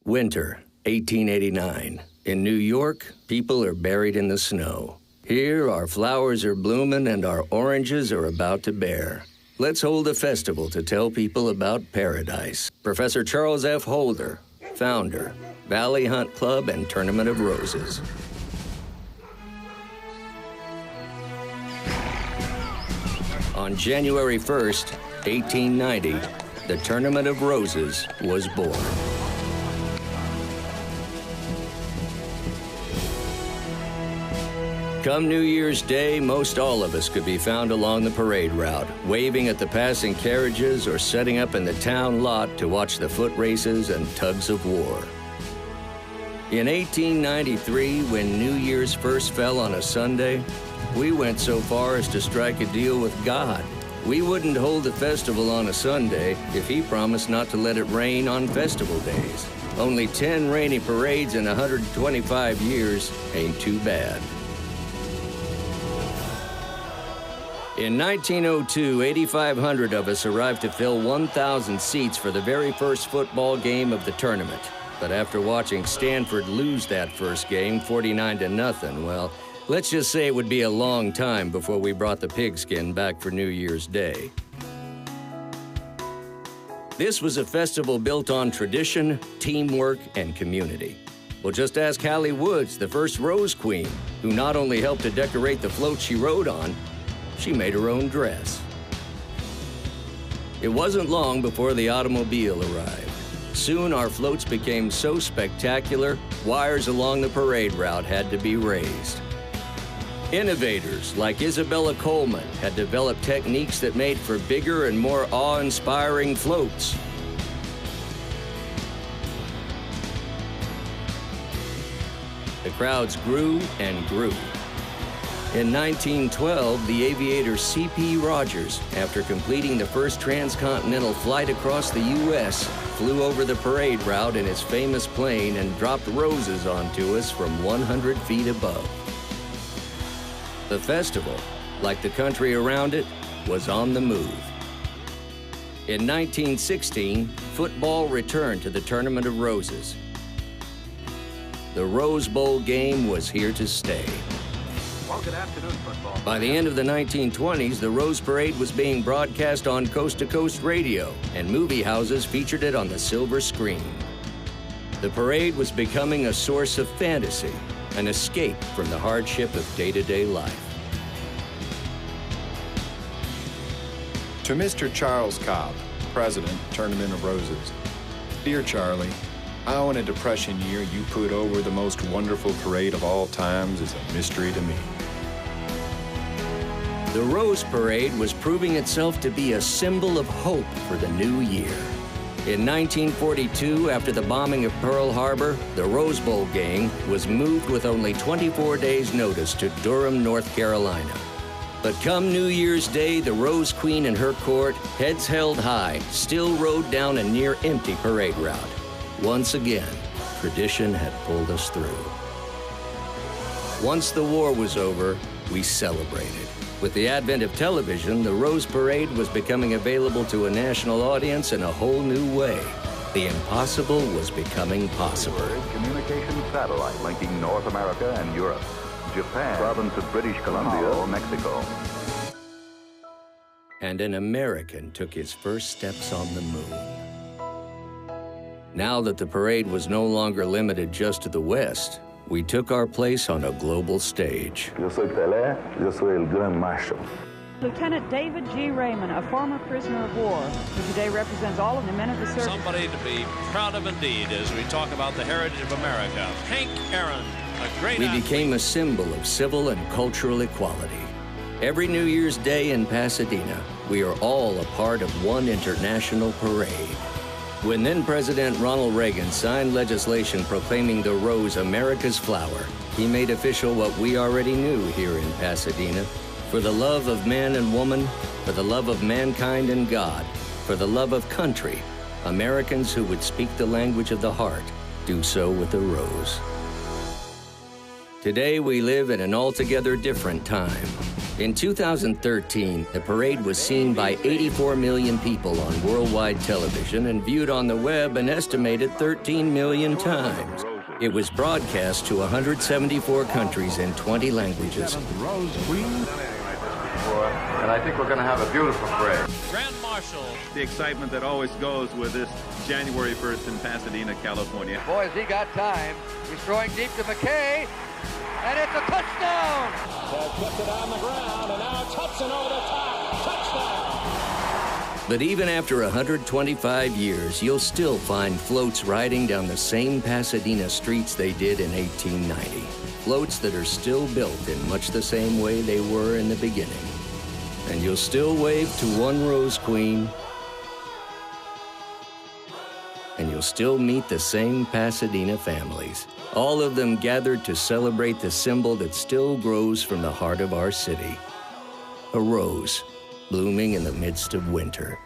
Winter, 1889. In New York, people are buried in the snow. Here, our flowers are blooming and our oranges are about to bear. Let's hold a festival to tell people about paradise. Professor Charles F. Holder, founder, Valley Hunt Club and Tournament of Roses. On January 1st, 1890, the Tournament of Roses was born. Come New Year's Day, most all of us could be found along the parade route, waving at the passing carriages or setting up in the town lot to watch the foot races and tugs of war. In 1893, when New Year's first fell on a Sunday, we went so far as to strike a deal with God. We wouldn't hold the festival on a Sunday if he promised not to let it rain on festival days. Only 10 rainy parades in 125 years ain't too bad. In 1902, 8,500 of us arrived to fill 1,000 seats for the very first football game of the tournament. But after watching Stanford lose that first game, 49-0, well, let's just say it would be a long time before we brought the pigskin back for New Year's Day. This was a festival built on tradition, teamwork, and community. Well, just ask Hallie Woods, the first Rose Queen, who not only helped to decorate the float she rode on, she made her own dress. It wasn't long before the automobile arrived. Soon our floats became so spectacular, wires along the parade route had to be raised. Innovators like Isabella Coleman had developed techniques that made for bigger and more awe-inspiring floats. The crowds grew and grew. In 1912, the aviator C.P. Rogers, after completing the first transcontinental flight across the U.S., flew over the parade route in his famous plane and dropped roses onto us from 100 feet above. The festival, like the country around it, was on the move. In 1916, football returned to the Tournament of Roses. The Rose Bowl game was here to stay. Well, good afternoon, football. By the end of the 1920s, the Rose Parade was being broadcast on coast-to-coast radio, and movie houses featured it on the silver screen. The parade was becoming a source of fantasy, an escape from the hardship of day-to-day life. To Mr. Charles Cobb, President, Tournament of Roses. Dear Charlie, how in a depression year you put over the most wonderful parade of all times is a mystery to me. The Rose Parade was proving itself to be a symbol of hope for the new year. In 1942, after the bombing of Pearl Harbor, the Rose Bowl game was moved with only 24 days' notice to Durham, North Carolina. But come New Year's Day, the Rose Queen and her court, heads held high, still rode down a near-empty parade route. Once again, tradition had pulled us through. Once the war was over, we celebrated. With the advent of television, the Rose Parade was becoming available to a national audience in a whole new way. The impossible was becoming possible. Communication satellite linking North America and Europe. Japan, province of British Columbia, Mexico. And an American took his first steps on the moon. Now that the parade was no longer limited just to the West, we took our place on a global stage. Yo soy Pelé, yo soy el Gran Macho. Lieutenant David G. Raymond, a former prisoner of war, who today represents all of the men of the service. Somebody to be proud of indeed as we talk about the heritage of America. Hank Aaron, a great We athlete. became a symbol of civil and cultural equality. Every New Year's Day in Pasadena, we are all a part of one international parade. When then-President Ronald Reagan signed legislation proclaiming the rose America's flower, he made official what we already knew here in Pasadena. For the love of man and woman, for the love of mankind and God, for the love of country, Americans who would speak the language of the heart do so with a rose. Today we live in an altogether different time. In 2013, the parade was seen by 84 million people on worldwide television and viewed on the web an estimated 13 million times. It was broadcast to 174 countries in 20 languages. And I think we're going to have a beautiful parade. Grand Marshal. The excitement that always goes with this January 1st in Pasadena, California. Boy, has he got time. He's throwing deep to McKay, and it's a touchdown! Has kept it on the ground, and now Tutson over the top. Touchdown! But even after 125 years, you'll still find floats riding down the same Pasadena streets they did in 1890. Floats that are still built in much the same way they were in the beginning. And you'll still wave to one Rose Queen, and you'll still meet the same Pasadena families, all of them gathered to celebrate the symbol that still grows from the heart of our city, a rose blooming in the midst of winter.